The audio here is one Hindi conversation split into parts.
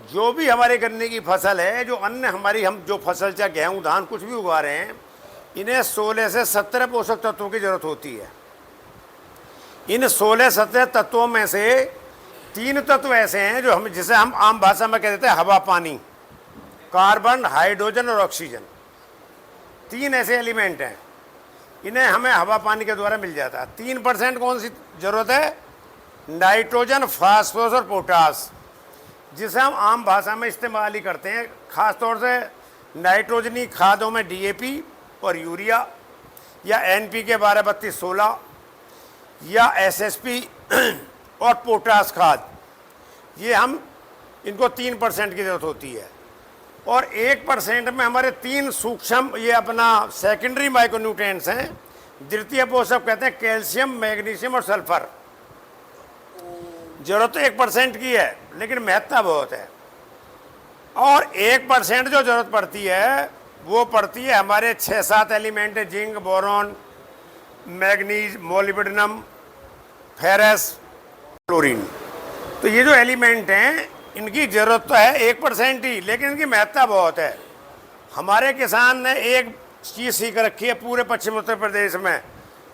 जो भी हमारे गन्ने की फसल है, जो अन्य हमारी हम जो फसल चाहे गेहूँ धान कुछ भी उगा रहे हैं, इन्हें 16 से 17 पोषक तत्वों की जरूरत होती है। इन 16-17 तत्वों में से 3 तत्व ऐसे हैं जो हम जिसे हम आम भाषा में कह देते हैं हवा पानी, कार्बन, हाइड्रोजन और ऑक्सीजन। 3 ऐसे एलिमेंट हैं, इन्हें हमें हवा पानी के द्वारा मिल जाता है। 3% कौन सी जरूरत है? नाइट्रोजन, फास्फोरस और पोटास, जिसे हम आम भाषा में इस्तेमाल ही करते हैं। खास तौर से नाइट्रोजनी खादों में डीएपी और यूरिया या एनपीके 12-32-16 या एसएसपी और पोटास खाद, ये हम इनको 3% की जरूरत होती है। और 1% में हमारे 3 सूक्ष्म ये अपना सेकेंडरी माइक्रोन्यूट्रिएंट्स हैं, द्वितीय पोषक कहते हैं कैल्शियम, मैग्नीशियम और सल्फर। जरूरत तो 1% की है, लेकिन महत्ता बहुत है। और 1% जो जरूरत पड़ती है वो पड़ती है हमारे 6-7 element, zinc, boron, manganese, molybdenum, ferrous, chlorine. तो ये जो एलिमेंट हैं इनकी ज़रूरत तो है 1% ही, लेकिन इनकी महत्ता बहुत है। हमारे किसान ने एक चीज़ सीख रखी है पूरे पश्चिम उत्तर प्रदेश में,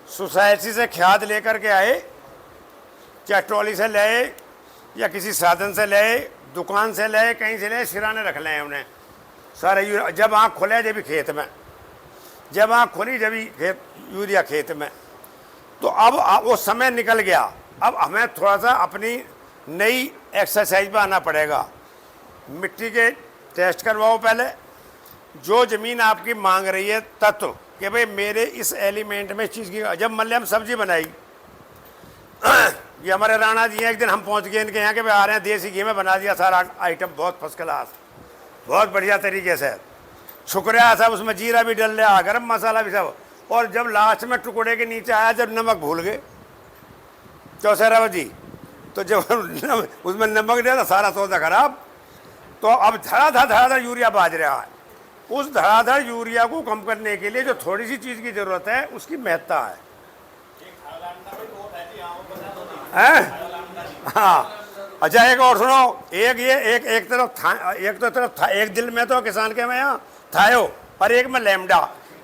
सोसाइटी से खाद लेकर के आए, चाहे ट्रॉली से ले या किसी साधन से ले, दुकान से ले, कहीं से ले, सिराने रख लें उन्हें सारे। जब आँख खुले जब भी खेत में, जब आँख खुली जब भी खेत यूरिया खेत में। तो अब वो समय निकल गया, अब हमें थोड़ा सा अपनी नई एक्सरसाइज पर आना पड़ेगा। मिट्टी के टेस्ट करवाओ पहले, जो ज़मीन आपकी मांग रही है तत्व कि भाई मेरे इस एलिमेंट में चीज़ की। जब मान लिया हम सब्जी बनाई, ये हमारे राणा जी हैं, एक दिन हम पहुंच गए इनके यहाँ के, आ रहे हैं, देसी घी में बना दिया सारा आइटम, बहुत फर्स्ट क्लास, बहुत बढ़िया तरीके से। शुक्रिया सब, उसमें जीरा भी डल रहा, गरम मसाला भी सब। और जब लास्ट में टुकड़े के नीचे आया, जब नमक भूल गए चौसरा जी, तो जब उसमें नमक दिया तो सारा सौदा खराब। तो अब धड़ाधड़ यूरिया बाज रहा है। उस धड़ाधड़ यूरिया को कम करने के लिए जो थोड़ी सी चीज़ की ज़रूरत है उसकी महत्ता है। हाँ, अच्छा एक और सुनो, एक तरफ था, एक दिल में तो किसान के में यहाँ थायो और एक में लैम्डा,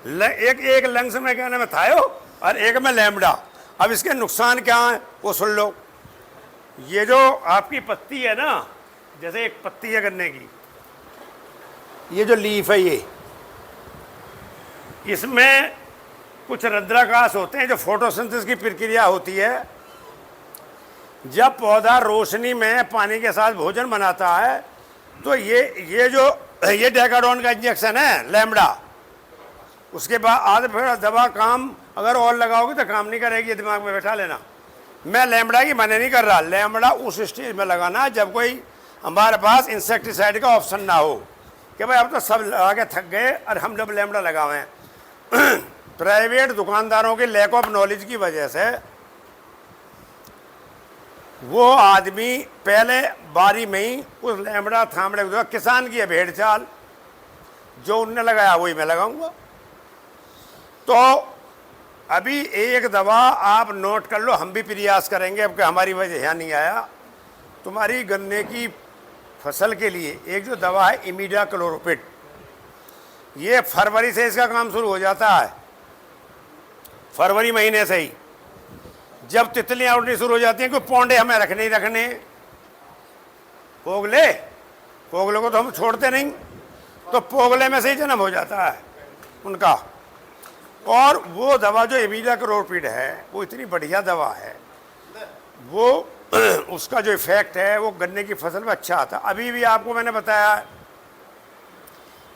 एक लंग्स में क्या नाम है थायो और एक में लैम्डा। अब इसके नुकसान क्या है वो सुन लो। ये जो आपकी पत्ती है ना, जैसे एक पत्ती है गन्ने की, ये जो लीफ है ये, इसमें कुछ रंध्राकाश होते हैं जो फोटोसिंथेसिस की प्रक्रिया होती है। जब पौधा रोशनी में पानी के साथ भोजन बनाता है तो ये डेकाडोन का इंजेक्शन है लैम्डा। उसके बाद फिर दवा काम अगर और लगाओगे तो काम नहीं करेगी, ये दिमाग में बैठा लेना। मैं लैम्डा की मना नहीं कर रहा, लैम्डा उस स्टेज में लगाना जब कोई हमारे पास इंसेक्टिसाइड का ऑप्शन ना हो कि भाई अब तो सब लगा के थक गए और हम जब लैम्डा लगाए हैं। प्राइवेट दुकानदारों के लैक ऑफ नॉलेज की वजह से वो आदमी पहले बारी में ही उस लैम्डा थामड़े को, किसान की है भेड़ चाल, जो उनने लगाया वही मैं लगाऊंगा। तो अभी एक दवा आप नोट कर लो, हम भी प्रयास करेंगे, अब हमारी वजह यहाँ नहीं आया। तुम्हारी गन्ने की फसल के लिए एक जो दवा है इमिडाक्लोप्रिड, ये फरवरी से इसका काम शुरू हो जाता है, फरवरी महीने से ही। जब तितलियां उड़नी शुरू हो जाती हैं, कोई पौंडे हमें रखने ही रखने, पोगले को तो हम छोड़ते नहीं, तो पोगले में से ही जन्म हो जाता है उनका। और वो दवा जो इमिडाक्लोप्रिड है वो इतनी बढ़िया दवा है, वो उसका जो इफेक्ट है वो गन्ने की फसल में अच्छा आता है। अभी भी आपको मैंने बताया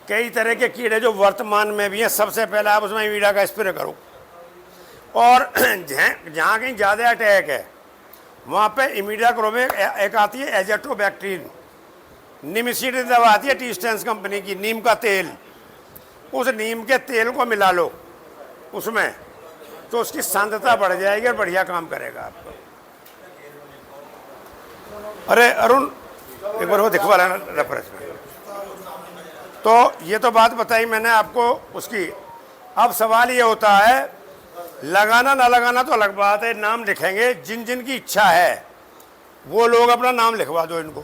कई तरह के कीड़े जो वर्तमान में भी हैं, सबसे पहले आप उसमें इमिडा का स्प्रे करो। और जहाँ कहीं ज़्यादा अटैक है वहाँ पे इमिडाक्लोप्रिड एक आती है एजेटोबैक्टीरियम, निमिसिड दवा आती है टीस्टेंस कंपनी की, नीम का तेल, उस नीम के तेल को मिला लो उसमें, तो उसकी सांद्रता बढ़ जाएगी और बढ़िया काम करेगा आपको। अरे अरुण एक बार वो दिखवा लेना रेफरेंस में। तो ये तो बात बताई मैंने आपको उसकी। अब सवाल ये होता है, लगाना ना लगाना तो अलग बात है, नाम लिखेंगे। जिन जिन की इच्छा है वो लोग अपना नाम लिखवा दो इनको।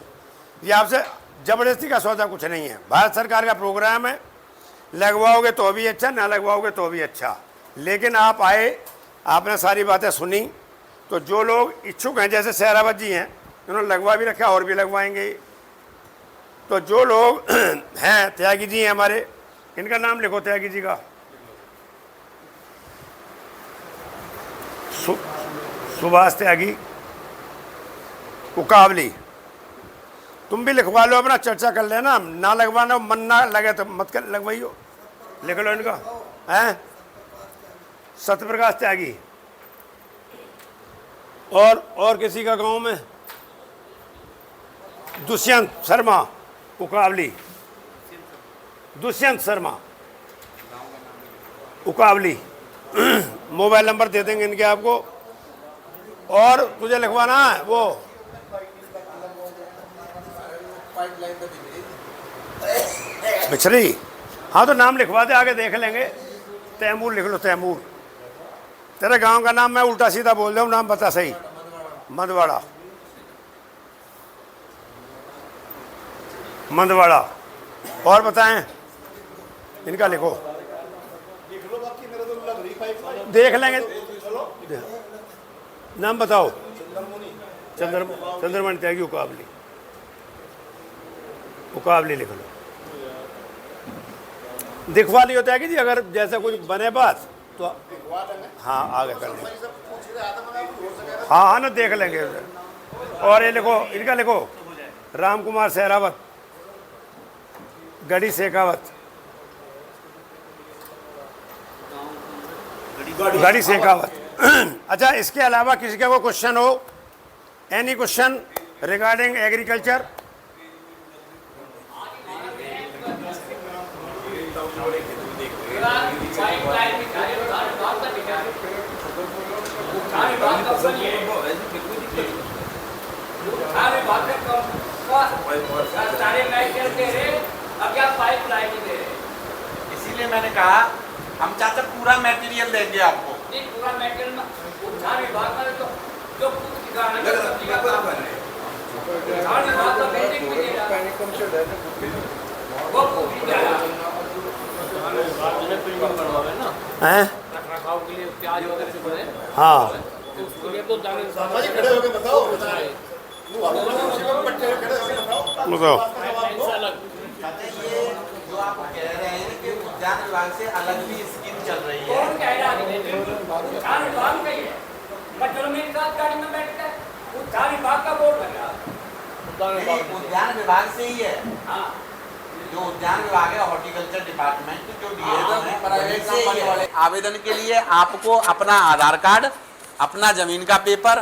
ये आपसे जबरदस्ती का सौदा कुछ नहीं है। भारत सरकार का प्रोग्राम है, लगवाओगे तो भी अच्छा, ना लगवाओगे तो भी अच्छा। लेकिन आप आए, आपने सारी बातें सुनी, तो जो लोग इच्छुक हैं, जैसे सहरावत जी हैं, उन्होंने लगवा भी रखा और भी लगवाएंगे। तो जो लोग हैं, त्यागी जी हैं हमारे, इनका नाम लिखो, त्यागी जी का, सुभाष त्यागी उकावली। तुम भी लिखवा लो, अपना चर्चा कर लेना, ना लगवाना मन ना लगे तो मत कर लगवाइयो, लिख लो इनका हैं। सत्यप्रकाश त्यागी। और किसी का गांव में दुष्यंत शर्मा उकावली, दुष्यंत शर्मा उकावली। मोबाइल नंबर दे देंगे इनके आपको। और तुझे लिखवाना है वो बिछरी, हाँ तो नाम लिखवा दे, आगे देख लेंगे। तैमूर लिख लो, तैमूर। तेरे गांव का नाम मैं उल्टा सीधा बोल रहा हूँ, नाम बता सही। मंदवाड़ा, मंदवाड़ा। और बताएं, इनका लिखो, देख लेंगे। नाम बताओ। चंद्रमणि त्यागी उकावली, उकावली लिख लो। दिखवा लियो त्यागी जी, अगर जैसा कुछ बने बात तो हाँ आगे कर लेंगे। हाँ हाँ ना, देख लेंगे। और ये लिखो, इनका लिखो, राम कुमार सहरावत, गढ़ी शेखावत, गढ़ी शेखावत। अच्छा, इसके अलावा किसी का कोई क्वेश्चन हो, एनी क्वेश्चन रिगार्डिंग एग्रीकल्चर? इसीलिए मैंने कहा हम चाचा पूरा मटेरियल देंगे आपको। पूरा मटेरियल उद्धार विभाग का जो हैं? रखरखाव के लिए प्याज वगैरह से बने, हाँ तो उसके लिए तो जाने बताओ। ये जो आप कह रहे हैं कि उद्यान विभाग से अलग भी स्कीम चल रही है। कौन कह रहा है? उद्यान विभाग का ही है। मैं चलो मेरे साथ गाड़ी में बैठ कर उद्यान विभाग का बोर्ड लगा। उद्यान विभाग से ही है। हाँ, जो उद्यान विभाग है, हॉर्टिकल्चर डिपार्टमेंट, जो डीएम है, प्राइवेट वहीं से ही कंपनी वाले। है। आवेदन के लिए आपको अपना आधार कार्ड, अपना जमीन का पेपर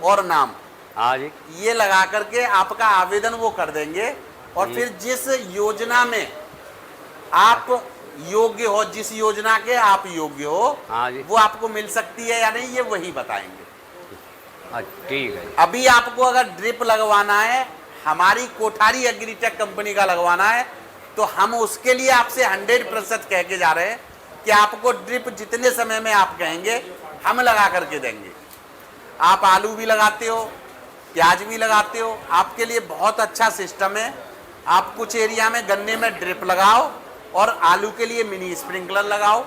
और नाम, हाँ जी, ये लगा करके आपका आवेदन वो कर देंगे। और फिर जिस योजना में आप योग्य हो, जिस योजना के आप योग्य हो, हाँ जी, वो आपको मिल सकती है या नहीं, ये वही बताएंगे। ठीक है। अभी आपको अगर ड्रिप लगवाना है, हमारी कोठारी एग्रीटेक कंपनी का लगवाना है, तो हम उसके लिए आपसे 100% कह के जा रहे हैं कि आपको ड्रिप जितने समय में आप कहेंगे हम लगा करके देंगे। आप आलू भी लगाते हो, प्याज भी लगाते हो, आपके लिए बहुत अच्छा सिस्टम है। आप कुछ एरिया में गन्ने में ड्रिप लगाओ और आलू के लिए मिनी स्प्रिंकलर लगाओ।